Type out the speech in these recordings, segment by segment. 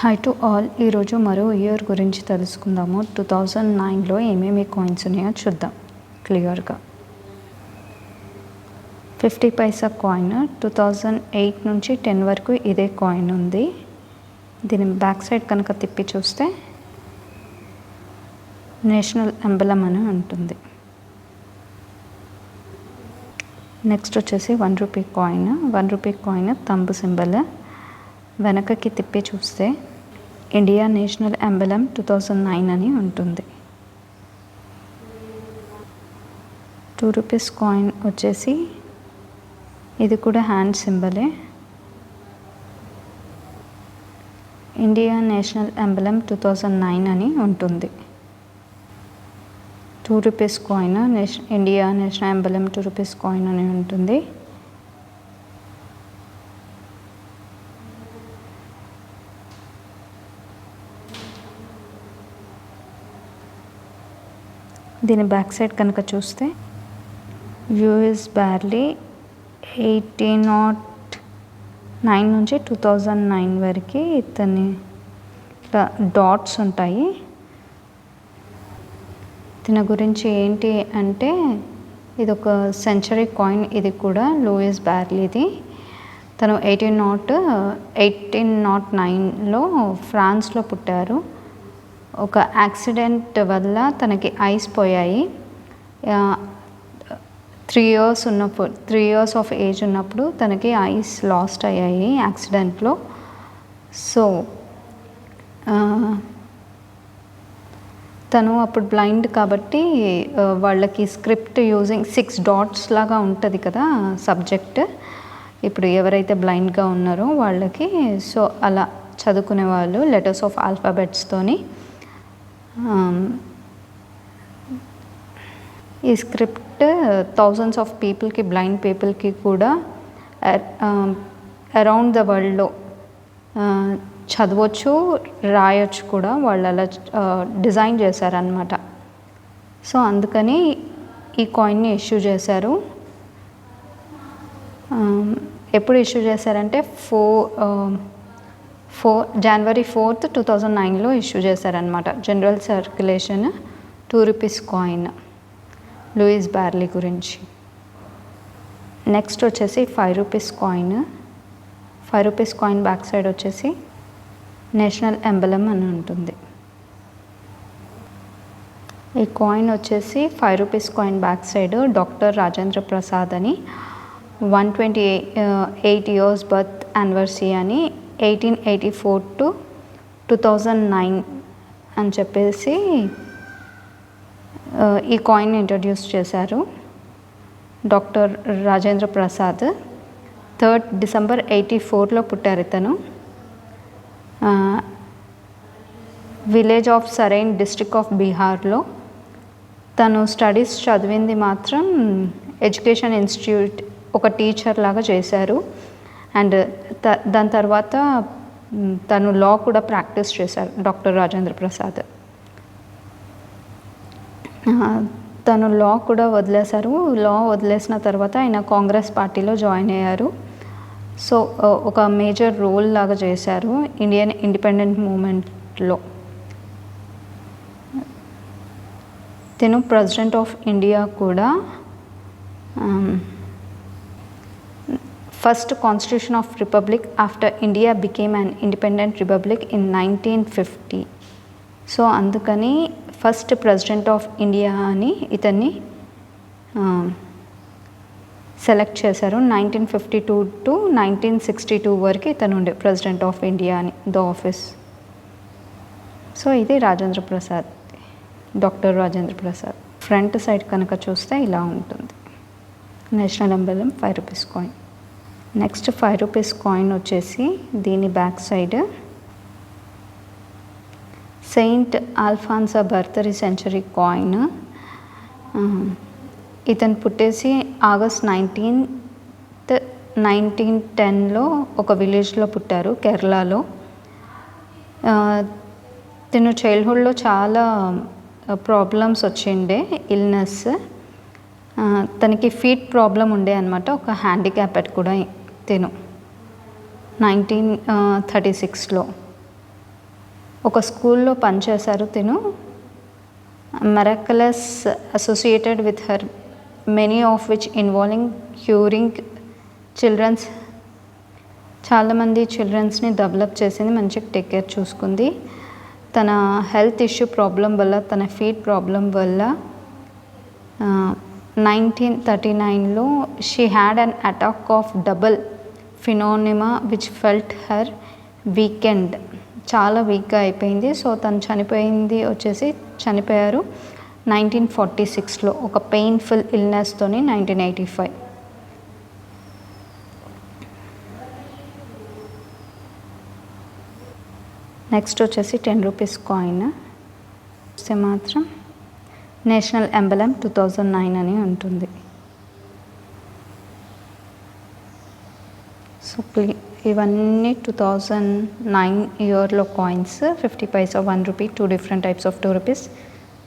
Hi to all. ఈరోజు మరో year గురించి తెలుసుకుందాము. 2009లో ఏమేమి కాయిన్స్ ఉన్నాయో చూద్దాం క్లియర్గా. 50 పైసా కాయిన్ 2008 నుంచి 10 వరకు ఇదే కాయిన్ ఉంది. దీని బ్యాక్ సైడ్ కనుక తిప్పి చూస్తే నేషనల్ ఎంబలం అని ఉంటుంది. నెక్స్ట్ వచ్చేసి 1 rupee coin. 1 rupee coin thumb symbol. వెనకకి తిప్పి చూస్తే ఇండియా నేషనల్ ఎంబలం 2009 అని ఉంటుంది. 2 రూపీస్ కాయిన్ వచ్చేసి ఇది కూడా హ్యాండ్ సింబలే. ఇండియా నేషనల్ ఎంబలం 2009 అని ఉంటుంది. 2 rupees coin India national emblem 2 rupees coin అని ఉంటుంది. దీని బ్యాక్ సైడ్ కనుక చూస్తే యూఎస్ బ్యార్లీ 1809 నుంచి 2009 వరకు ఇతని ఇట్లా డాట్స్ ఉంటాయి. దీని గురించి ఏంటి అంటే ఇది ఒక సెంచరీ కాయిన్. ఇది కూడా లూయిస్ బ్యార్లీది. తను 1809లో ఫ్రాన్స్లో పుట్టారు. ఒక యాక్సిడెంట్ వల్ల తనకి ఐస్ పోయాయి. 3 ఇయర్స్ ఆఫ్ ఏజ్ ఉన్నప్పుడు తనకి ఐస్ లాస్ట్ అయ్యాయి యాక్సిడెంట్లో. సో తను అప్పుడు బ్లైండ్ కాబట్టి వాళ్ళకి స్క్రిప్ట్ యూజింగ్ 6 డాట్స్ లాగా ఉంటుంది కదా సబ్జెక్ట్. ఇప్పుడు ఎవరైతే బ్లైండ్గా ఉన్నారో వాళ్ళకి సో అలా చదువుకునే వాళ్ళు లెటర్స్ ఆఫ్ ఆల్ఫాబెట్స్తోని ఈ స్క్రిప్ట్ థౌజండ్స్ ఆఫ్ పీపుల్కి, బ్లైండ్ పీపుల్కి కూడా అరౌండ్ ద వరల్డ్లో చదవచ్చు, రాయొచ్చు కూడా. వాళ్ళు అలా డిజైన్ చేశారనమాట. సో అందుకని ఈ కాయిన్ని ఇష్యూ చేశారు. ఎప్పుడు ఇష్యూ చేశారంటే January 4th, 2009లో ఇష్యూ చేశారనమాట. General circulation 2 rupees coin Louis Braille గురించి. నెక్స్ట్ వచ్చేసి 5 rupees coin. 5 rupees coin back side వచ్చేసి నేషనల్ ఎంబలం అని ఉంటుంది. ఈ కాయిన్ వచ్చేసి 5 rupees coin back side doctor Rajendra Prasad అని 128 ఇయర్స్ బర్త్ యానివర్సరీ అని 1884 to 2009 అని చెప్పేసి ఈ కాయిన్ ఇంట్రడ్యూస్ చేశారు doctor Rajendra Prasad. 3rd December 1984లో పుట్టారు ఇతను. విలేజ్ ఆఫ్ సరైన్ డిస్ట్రిక్ట్ ఆఫ్ బీహార్లో. తను స్టడీస్ చదివింది మాత్రం ఎడ్యుకేషన్ ఇన్స్టిట్యూట్ ఒక టీచర్ లాగా చేశారు. అండ్ దాని తర్వాత తను లా కూడా ప్రాక్టీస్ చేశారు డాక్టర్ రాజేంద్ర ప్రసాద్. తను లా కూడా వదిలేశారు. లా వదిలేసిన తర్వాత ఆయన కాంగ్రెస్ పార్టీలో జాయిన్ అయ్యారు. సో ఒక మేజర్ రోల్ లాగా చేశారు ఇండియన్ ఇండిపెండెంట్ మూమెంట్లో. తను ప్రెసిడెంట్ ఆఫ్ ఇండియా కూడా. First constitution of republic after India became an independent republic in 1950. So అందుకని ఫస్ట్ ప్రెసిడెంట్ ఆఫ్ ఇండియా అని ఇతన్ని సెలెక్ట్ చేశారు. 1952 to 1962 వరకు ఇతను ఉండే ప్రెసిడెంట్ ఆఫ్ ఇండియా అని ద ఆఫీస్. సో ఇది Rajendra Prasad, doctor Rajendra Prasad. Front side కనుక చూస్తే ఇలా ఉంటుంది national emblem 5 rupees coin. Next 5 rupees coin వచ్చేసి దీని back side saint Alphonsa birth century coin. ఇతను పుట్టేసి August 19th, 1910లో ఒక విలేజ్లో పుట్టారు కేరళలో. తను చైల్డ్హుడ్లో చాలా ప్రాబ్లమ్స్ వచ్చిండే, ఇల్నెస్. తనకి ఫీట్ ప్రాబ్లం ఉండే అనమాట, ఒక హ్యాండిక్యాప్డ్ కూడా తిను 1936లో. ఒక స్కూల్లో పనిచేశారు తిను. Miracles associated with her many of which involving curing children's. చాలామంది చిల్డ్రన్స్ని డెవలప్ చేసింది, మంచిగా టేక్ కేర్ చూసుకుంది. తన హెల్త్ ఇష్యూ ప్రాబ్లం వల్ల, తన ఫీట్ ప్రాబ్లం వల్ల 1939లో she had an attack of double pneumonia which felt her weakened. చాలా వీక్గా అయిపోయింది. సో తను చనిపోయారు 1946లో ఒక పెయిన్ఫుల్ ఇల్నెస్తోని 1985. నెక్స్ట్ వచ్చేసి 10 రూపీస్ కాయిన్ చూస్తే మాత్రం నేషనల్ ఎంబలమ్ 2009 అని ఉంటుంది. సో ఇవన్నీ 2009 ఇయర్లో coins. 50 paisa, 1 rupee, 2 different types of 2 rupees,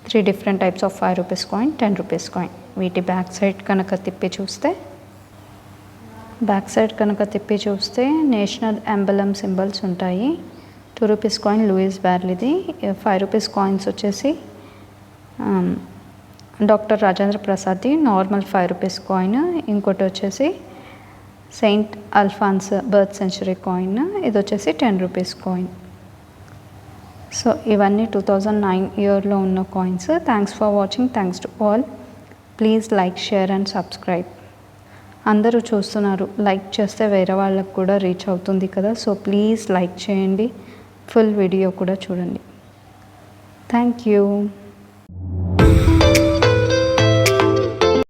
3 different types of 5 rupees coin, 10 rupees coin. వీటి బ్యాక్ సైడ్ కనుక తిప్పి చూస్తే నేషనల్ ఎంబలమ్ సింబల్స్ ఉంటాయి. 2 రూపీస్ కాయిన్ లూయిస్ బ్యార్లీది. 5 రూపీస్ కాయిన్స్ వచ్చేసి డాక్టర్ రాజేంద్ర ప్రసాద్ది నార్మల్ 5 రూపీస్ కాయిన్. ఇంకోటి వచ్చేసి saint Alphonsa birth century coin. ఇది వచ్చేసి 10 రూపీస్ కాయిన్. సో ఇవన్నీ 2009 ఇయర్లో ఉన్న coins. Thanks for watching. Thanks to all. Please like, share and subscribe. అందరూ చూస్తున్నారు, లైక్ చేస్తే వేరే వాళ్ళకు కూడా రీచ్ అవుతుంది కదా. సో ప్లీజ్ లైక్ చేయండి, ఫుల్ వీడియో కూడా చూడండి. Thank you.